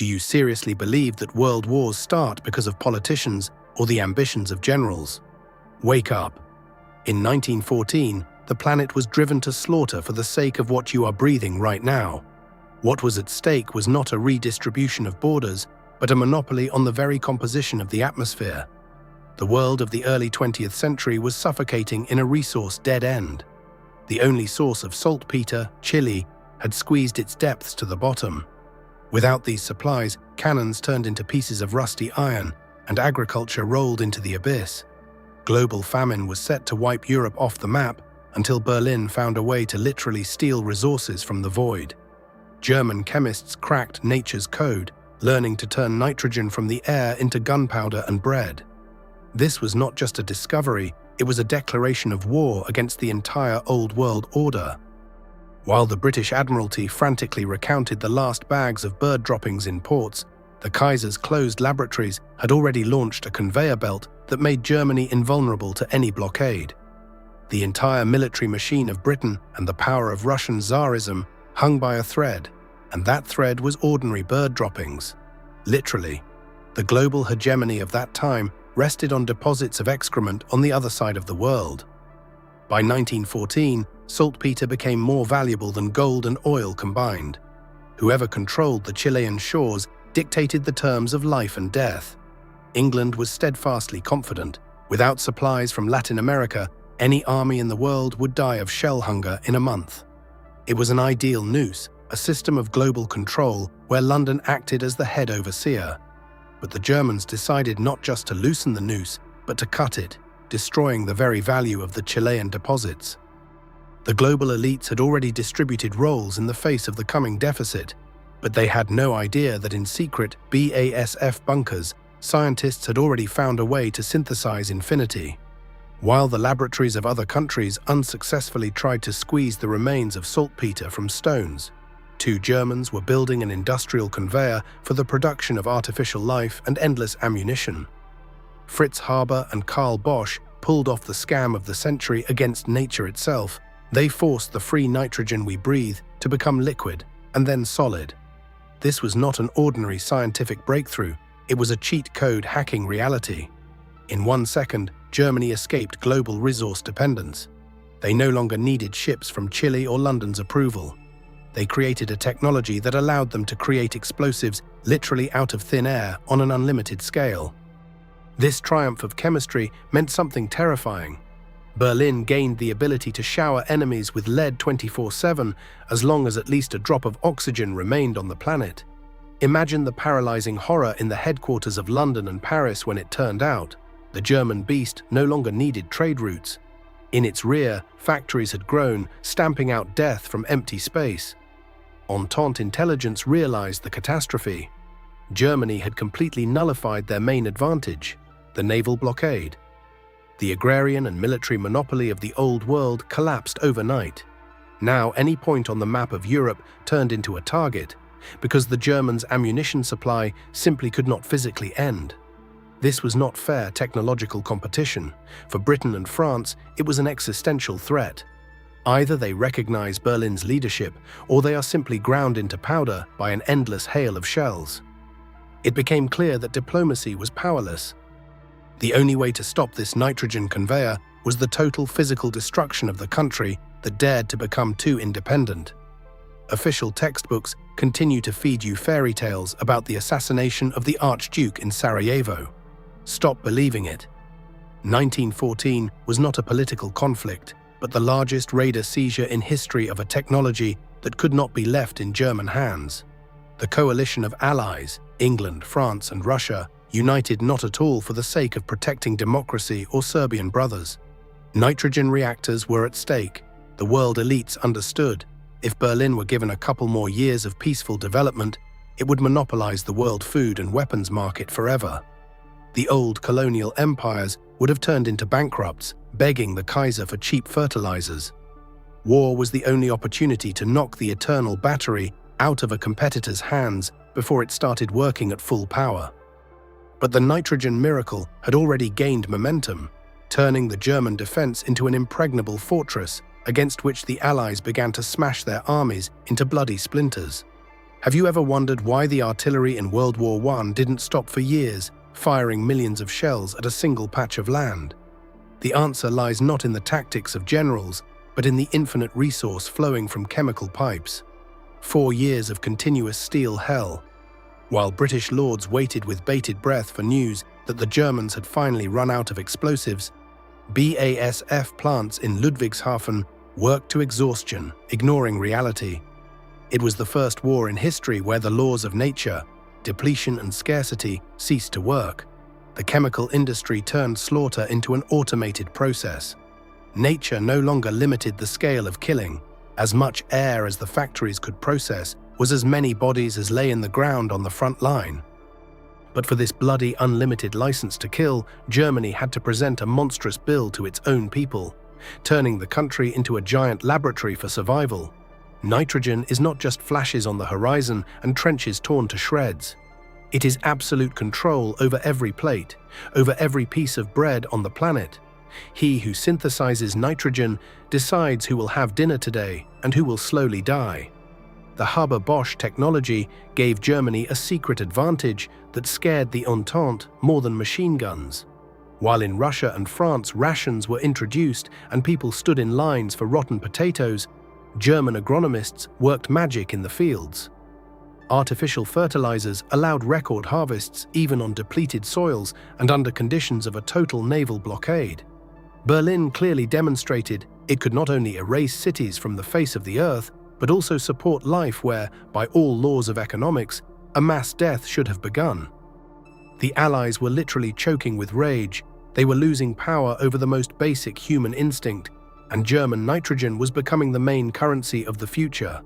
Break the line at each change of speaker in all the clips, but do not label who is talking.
Do you seriously believe that world wars start because of politicians or the ambitions of generals? Wake up. In 1914, the planet was driven to slaughter for the sake of what you are breathing right now. What was at stake was not a redistribution of borders, but a monopoly on the very composition of the atmosphere. The world of the early 20th century was suffocating in a resource dead end. The only source of saltpeter, Chile, had squeezed its depths to the bottom. Without these supplies, cannons turned into pieces of rusty iron, and agriculture rolled into the abyss. Global famine was set to wipe Europe off the map until Berlin found a way to literally steal resources from the void. German chemists cracked nature's code, learning to turn nitrogen from the air into gunpowder and bread. This was not just a discovery, it was a declaration of war against the entire old world order. While the British Admiralty frantically recounted the last bags of bird droppings in ports, the Kaiser's closed laboratories had already launched a conveyor belt that made Germany invulnerable to any blockade. The entire military machine of Britain and the power of Russian Tsarism hung by a thread, and that thread was ordinary bird droppings. Literally, the global hegemony of that time rested on deposits of excrement on the other side of the world. By 1914, saltpeter became more valuable than gold and oil combined. Whoever controlled the Chilean shores dictated the terms of life and death. England was steadfastly confident. Without supplies from Latin America, any army in the world would die of shell hunger in a month. It was an ideal noose, a system of global control where London acted as the head overseer. But the Germans decided not just to loosen the noose, but to cut it, destroying the very value of the Chilean deposits. The global elites had already distributed roles in the face of the coming deficit, but they had no idea that in secret BASF bunkers, scientists had already found a way to synthesize infinity. While the laboratories of other countries unsuccessfully tried to squeeze the remains of saltpeter from stones, two Germans were building an industrial conveyor for the production of artificial life and endless ammunition. Fritz Haber and Haber-Bosch pulled off the scam of the century against nature itself. They forced the free nitrogen we breathe to become liquid and then solid. This was not an ordinary scientific breakthrough, it was a cheat code hacking reality. In 1 second, Germany escaped global resource dependence. They no longer needed ships from Chile or London's approval. They created a technology that allowed them to create explosives literally out of thin air on an unlimited scale. This triumph of chemistry meant something terrifying. Berlin gained the ability to shower enemies with lead 24/7 as long as at least a drop of oxygen remained on the planet. Imagine the paralyzing horror in the headquarters of London and Paris when it turned out the German beast no longer needed trade routes. In its rear, factories had grown, stamping out death from empty space. Entente intelligence realized the catastrophe. Germany had completely nullified their main advantage, the naval blockade. The agrarian and military monopoly of the old world collapsed overnight. Now any point on the map of Europe turned into a target, because the Germans' ammunition supply simply could not physically end. This was not fair technological competition. For Britain and France, it was an existential threat. Either they recognize Berlin's leadership, or they are simply ground into powder by an endless hail of shells. It became clear that diplomacy was powerless. The only way to stop this nitrogen conveyor was the total physical destruction of the country that dared to become too independent. Official textbooks continue to feed you fairy tales about the assassination of the Archduke in Sarajevo. Stop believing it. 1914 was not a political conflict, but the largest raider seizure in history of a technology that could not be left in German hands. The coalition of allies, England, France, and Russia, united not at all for the sake of protecting democracy or Serbian brothers. Nitrogen reactors were at stake. The world elites understood. If Berlin were given a couple more years of peaceful development, it would monopolize the world food and weapons market forever. The old colonial empires would have turned into bankrupts, begging the Kaiser for cheap fertilizers. War was the only opportunity to knock the eternal battery out of a competitor's hands before it started working at full power. But the nitrogen miracle had already gained momentum, turning the German defense into an impregnable fortress against which the Allies began to smash their armies into bloody splinters. Have you ever wondered why the artillery in World War I didn't stop for years, firing millions of shells at a single patch of land? The answer lies not in the tactics of generals, but in the infinite resource flowing from chemical pipes. 4 years of continuous steel hell. While British lords waited with bated breath for news that the Germans had finally run out of explosives, BASF plants in Ludwigshafen worked to exhaustion, ignoring reality. It was the first war in history where the laws of nature, depletion and scarcity, ceased to work. The chemical industry turned slaughter into an automated process. Nature no longer limited the scale of killing. As much air as the factories could process was as many bodies as lay in the ground on the front line. But for this bloody unlimited license to kill, Germany had to present a monstrous bill to its own people, turning the country into a giant laboratory for survival. Nitrogen is not just flashes on the horizon and trenches torn to shreds. It is absolute control over every plate, over every piece of bread on the planet. He who synthesizes nitrogen decides who will have dinner today and who will slowly die. The Haber-Bosch technology gave Germany a secret advantage that scared the Entente more than machine guns. While in Russia and France rations were introduced and people stood in lines for rotten potatoes, German agronomists worked magic in the fields. Artificial fertilizers allowed record harvests even on depleted soils and under conditions of a total naval blockade. Berlin clearly demonstrated it could not only erase cities from the face of the earth, but also support life where, by all laws of economics, a mass death should have begun. The Allies were literally choking with rage. They were losing power over the most basic human instinct, and German nitrogen was becoming the main currency of the future.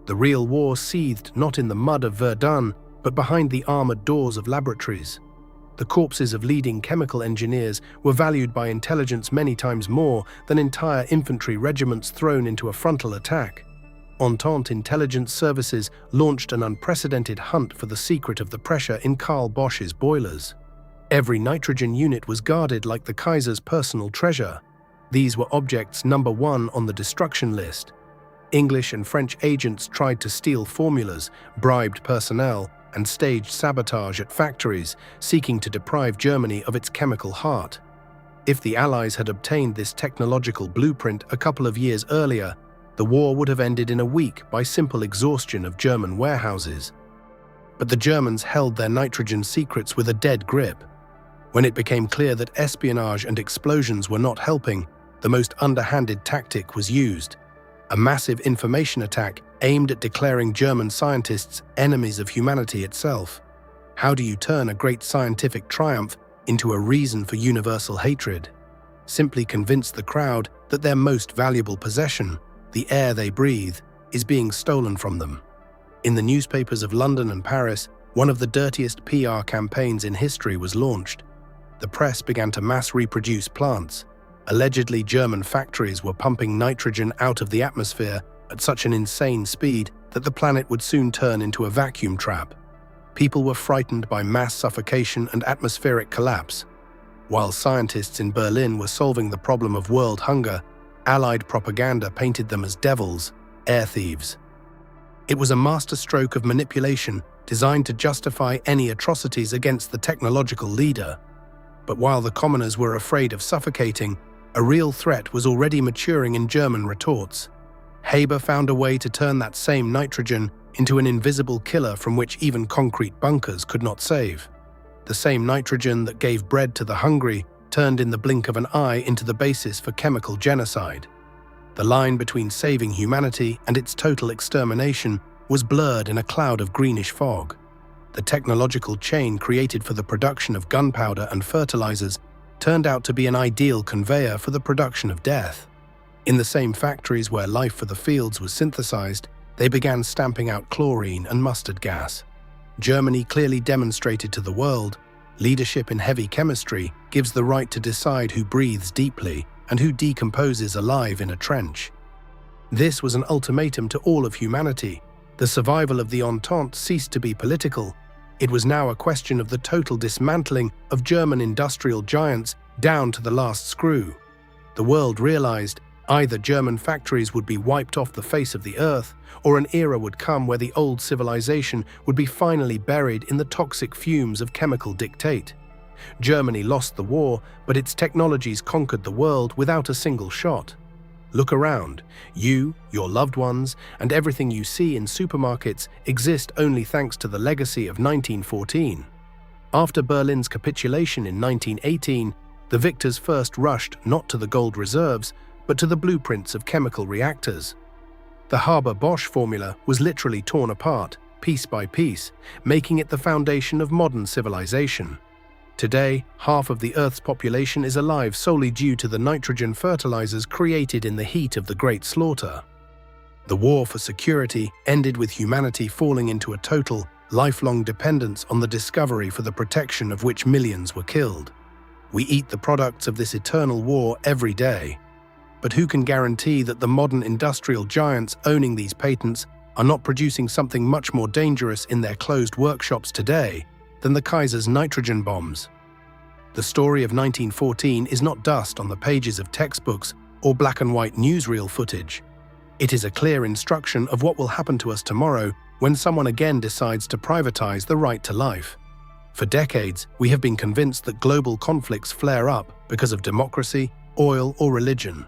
The real war seethed not in the mud of Verdun, but behind the armored doors of laboratories. The corpses of leading chemical engineers were valued by intelligence many times more than entire infantry regiments thrown into a frontal attack. Entente intelligence services launched an unprecedented hunt for the secret of the pressure in Karl Bosch's boilers. Every nitrogen unit was guarded like the Kaiser's personal treasure. These were objects number 1 on the destruction list. English and French agents tried to steal formulas, bribed personnel, and staged sabotage at factories, seeking to deprive Germany of its chemical heart. If the Allies had obtained this technological blueprint a couple of years earlier, the war would have ended in a week by simple exhaustion of German warehouses. But the Germans held their nitrogen secrets with a dead grip. When it became clear that espionage and explosions were not helping, the most underhanded tactic was used: a massive information attack aimed at declaring German scientists enemies of humanity itself. How do you turn a great scientific triumph into a reason for universal hatred? Simply convince the crowd that their most valuable possession, the air they breathe, is being stolen from them. In the newspapers of London and Paris, one of the dirtiest PR campaigns in history was launched. The press began to mass reproduce plants. Allegedly, German factories were pumping nitrogen out of the atmosphere at such an insane speed that the planet would soon turn into a vacuum trap. People were frightened by mass suffocation and atmospheric collapse. While scientists in Berlin were solving the problem of world hunger, Allied propaganda painted them as devils, air thieves. It was a masterstroke of manipulation designed to justify any atrocities against the technological leader. But while the commoners were afraid of suffocating, a real threat was already maturing in German retorts. Haber found a way to turn that same nitrogen into an invisible killer from which even concrete bunkers could not save. The same nitrogen that gave bread to the hungry turned in the blink of an eye into the basis for chemical genocide. The line between saving humanity and its total extermination was blurred in a cloud of greenish fog. The technological chain created for the production of gunpowder and fertilizers turned out to be an ideal conveyor for the production of death. In the same factories where life for the fields was synthesized, they began stamping out chlorine and mustard gas. Germany clearly demonstrated to the world, leadership in heavy chemistry gives the right to decide who breathes deeply and who decomposes alive in a trench. This was an ultimatum to all of humanity. The survival of the Entente ceased to be political. It was now a question of the total dismantling of German industrial giants down to the last screw. The world realized Either German factories would be wiped off the face of the earth, or an era would come where the old civilization would be finally buried in the toxic fumes of chemical dictate. Germany lost the war, but its technologies conquered the world without a single shot. Look around. You, your loved ones, and everything you see in supermarkets exist only thanks to the legacy of 1914. After Berlin's capitulation in 1918, the victors first rushed not to the gold reserves, but to the blueprints of chemical reactors. The Haber-Bosch formula was literally torn apart, piece by piece, making it the foundation of modern civilization. Today, half of the Earth's population is alive solely due to the nitrogen fertilizers created in the heat of the Great Slaughter. The war for security ended with humanity falling into a total, lifelong dependence on the discovery for the protection of which millions were killed. We eat the products of this eternal war every day. But who can guarantee that the modern industrial giants owning these patents are not producing something much more dangerous in their closed workshops today than the Kaiser's nitrogen bombs? The story of 1914 is not dust on the pages of textbooks or black and white newsreel footage. It is a clear instruction of what will happen to us tomorrow when someone again decides to privatize the right to life. For decades, we have been convinced that global conflicts flare up because of democracy, oil, or religion.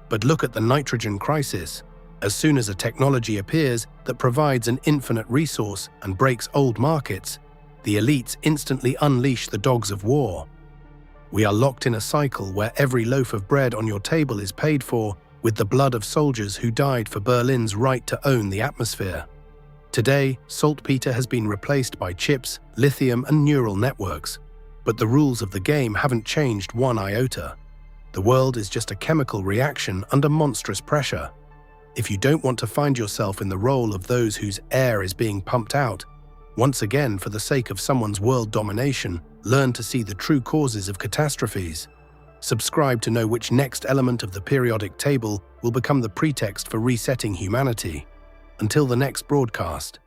But look at the nitrogen crisis. As soon as a technology appears that provides an infinite resource and breaks old markets, the elites instantly unleash the dogs of war. We are locked in a cycle where every loaf of bread on your table is paid for with the blood of soldiers who died for Berlin's right to own the atmosphere. Today, saltpeter has been replaced by chips, lithium, and neural networks. But the rules of the game haven't changed one iota. The world is just a chemical reaction under monstrous pressure. If you don't want to find yourself in the role of those whose air is being pumped out, once again for the sake of someone's world domination, learn to see the true causes of catastrophes. Subscribe to know which next element of the periodic table will become the pretext for resetting humanity. Until the next broadcast.